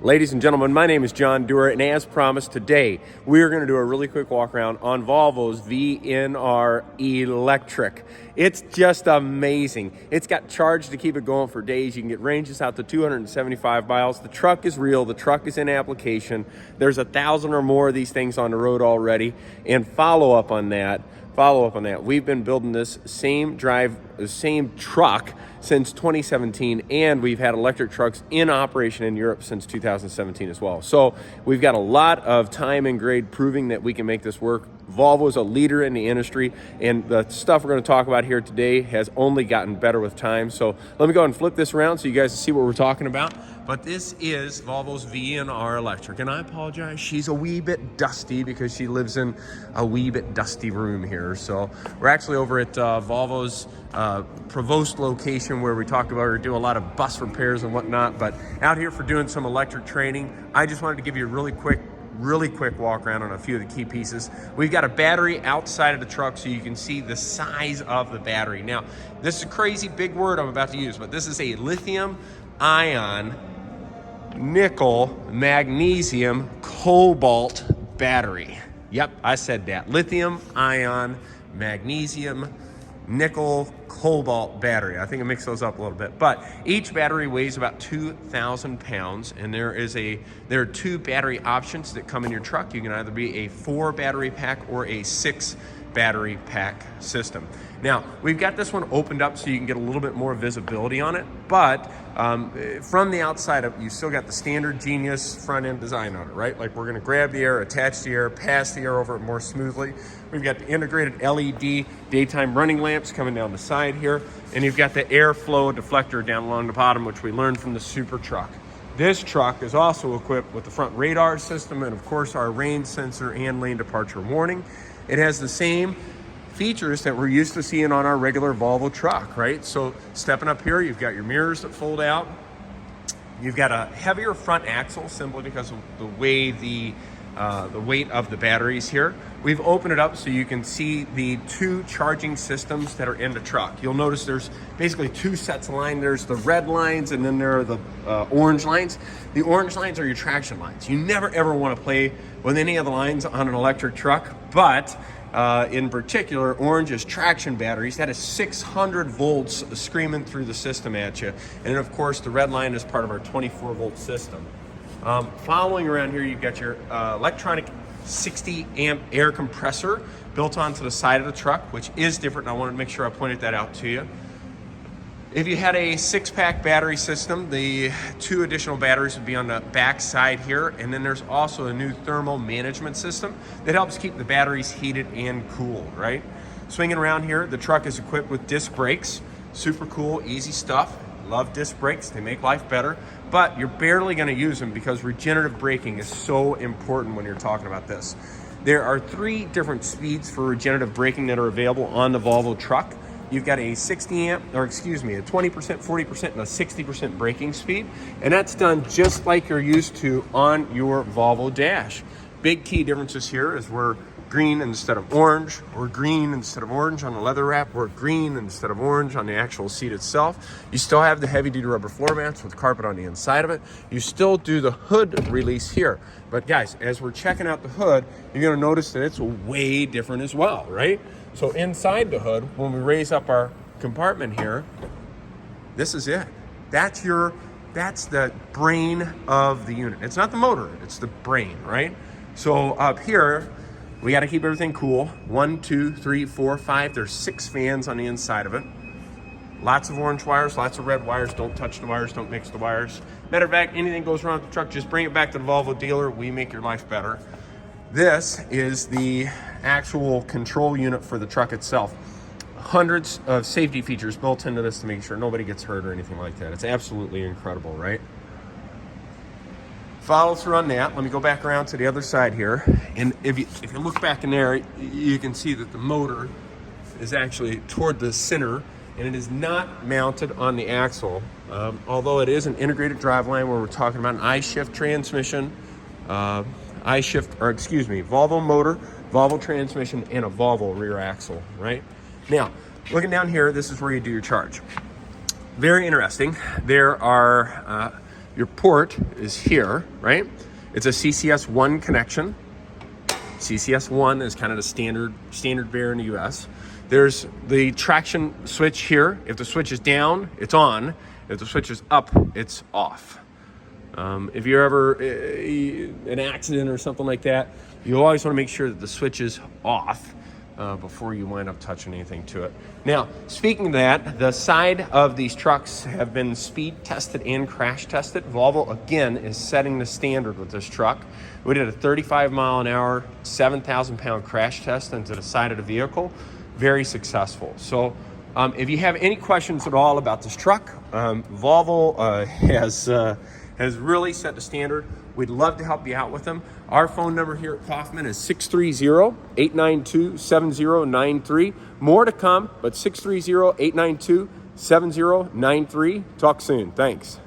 Ladies and gentlemen, my name is John Dewar, and as promised today, we are going to do a really quick walk around on Volvo's VNR Electric. It's just amazing. It's got charge to keep it going for days. You can get ranges out to 275 miles. The truck is real. The truck is in application. There's 1,000 or more of these things on the road already. And follow up on that, we've been building this same truck since 2017, and we've had electric trucks in operation in Europe since 2017 as well. So we've got a lot of time and grade proving that we can make this work. Volvo is a leader in the industry, and the stuff we're going to talk about here today has only gotten better with time. So let me go ahead and flip this around so you guys can see what we're talking about. But this is Volvo's VNR Electric, and I apologize, she's a wee bit dusty because she lives in a wee bit dusty room here. So we're actually over at Volvo's Provost location, where we talked about we do a lot of bus repairs and whatnot, but out here for doing some electric training. I just wanted to give you a really quick walk around on a few of the key pieces. We've got a battery outside of the truck so you can see the size of the battery. Now, this is a crazy big word I'm about to use, but this is a lithium ion nickel magnesium cobalt battery. Yep, I said that. Lithium ion magnesium nickel cobalt battery. I think I mixed those up a little bit, but each battery weighs about 2,000 pounds, and there are two battery options that come in your truck. You can either be a 4 battery pack or a 6 battery pack system. Now, we've got this one opened up so you can get a little bit more visibility on it, but from the outside up, you still got the standard Genius front end design on it, right? Like, we're gonna grab the air, attach the air, pass the air over it more smoothly. We've got the integrated LED daytime running lamps coming down the side here, and you've got the airflow deflector down along the bottom, which we learned from the Super Truck. This truck is also equipped with the front radar system and, of course, our rain sensor and lane departure warning. It has the same features that we're used to seeing on our regular Volvo truck, right? So stepping up here, you've got your mirrors that fold out. You've got a heavier front axle simply because of the way the weight of the batteries here. We've opened it up so you can see the 2 charging systems that are in the truck. You'll notice there's basically 2 sets of lines. There's the red lines, and then there are the orange lines. The orange lines are your traction lines. You never ever want to play with any of the lines on an electric truck, but in particular, orange is traction batteries. That is 600 volts screaming through the system at you. And then, of course, the red line is part of our 24 volt system. Following around here, you've got your electronic 60 amp air compressor built onto the side of the truck, which is different, and I wanted to make sure I pointed that out to you. If you had a 6-pack battery system, the 2 additional batteries would be on the back side here, and then there's also a new thermal management system that helps keep the batteries heated and cooled, right? Swinging around here, the truck is equipped with disc brakes. Super cool, easy stuff. Love disc brakes, they make life better, but you're barely gonna use them because regenerative braking is so important when you're talking about this. There are 3 different speeds for regenerative braking that are available on the Volvo truck. You've got a 20%, 40%, and a 60% braking speed, and that's done just like you're used to on your Volvo dash. Big key differences here is we're green instead of orange, or green instead of orange on the leather wrap, or green instead of orange on the actual seat itself. You still have the heavy-duty rubber floor mats with carpet on the inside of it. You still do the hood release here. But guys, as we're checking out the hood, you're gonna notice that it's way different as well, right? So inside the hood, when we raise up our compartment here, this is it. That's the brain of the unit. It's not the motor, it's the brain, right? So up here, we got to keep everything cool. 1, 2, 3, 4, 5. There's 6 fans on the inside of it. Lots of orange wires, lots of red wires. Don't touch the wires, don't mix the wires. Matter of fact, anything goes wrong with the truck, just bring it back to the Volvo dealer. We make your life better. This is the actual control unit for the truck itself. Hundreds of safety features built into this to make sure nobody gets hurt or anything like that. It's absolutely incredible, right? Follow through on that. Let me go back around to the other side here. And if you look back in there, you can see that the motor is actually toward the center, and it is not mounted on the axle. Although it is an integrated driveline where we're talking about an I-shift transmission, Volvo motor, Volvo transmission, and a Volvo rear axle, right? Now, looking down here, this is where you do your charge. Very interesting. There are your port is here, right? It's a CCS1 connection. CCS1 is kind of the standard bearer in the US. There's the traction switch here. If the switch is down, it's on. If the switch is up, it's off. If you're ever an accident or something like that, you always want to make sure that the switch is off before you wind up touching anything to it. Now, speaking of that, the side of these trucks have been speed tested and crash tested. Volvo, again, is setting the standard with this truck. We did a 35 mile an hour, 7,000 pound crash test into the side of the vehicle. Very successful. So if you have any questions at all about this truck, Volvo has really set the standard. We'd love to help you out with them. Our phone number here at Kaufman is 630-892-7093. More to come, but 630-892-7093. Talk soon. Thanks.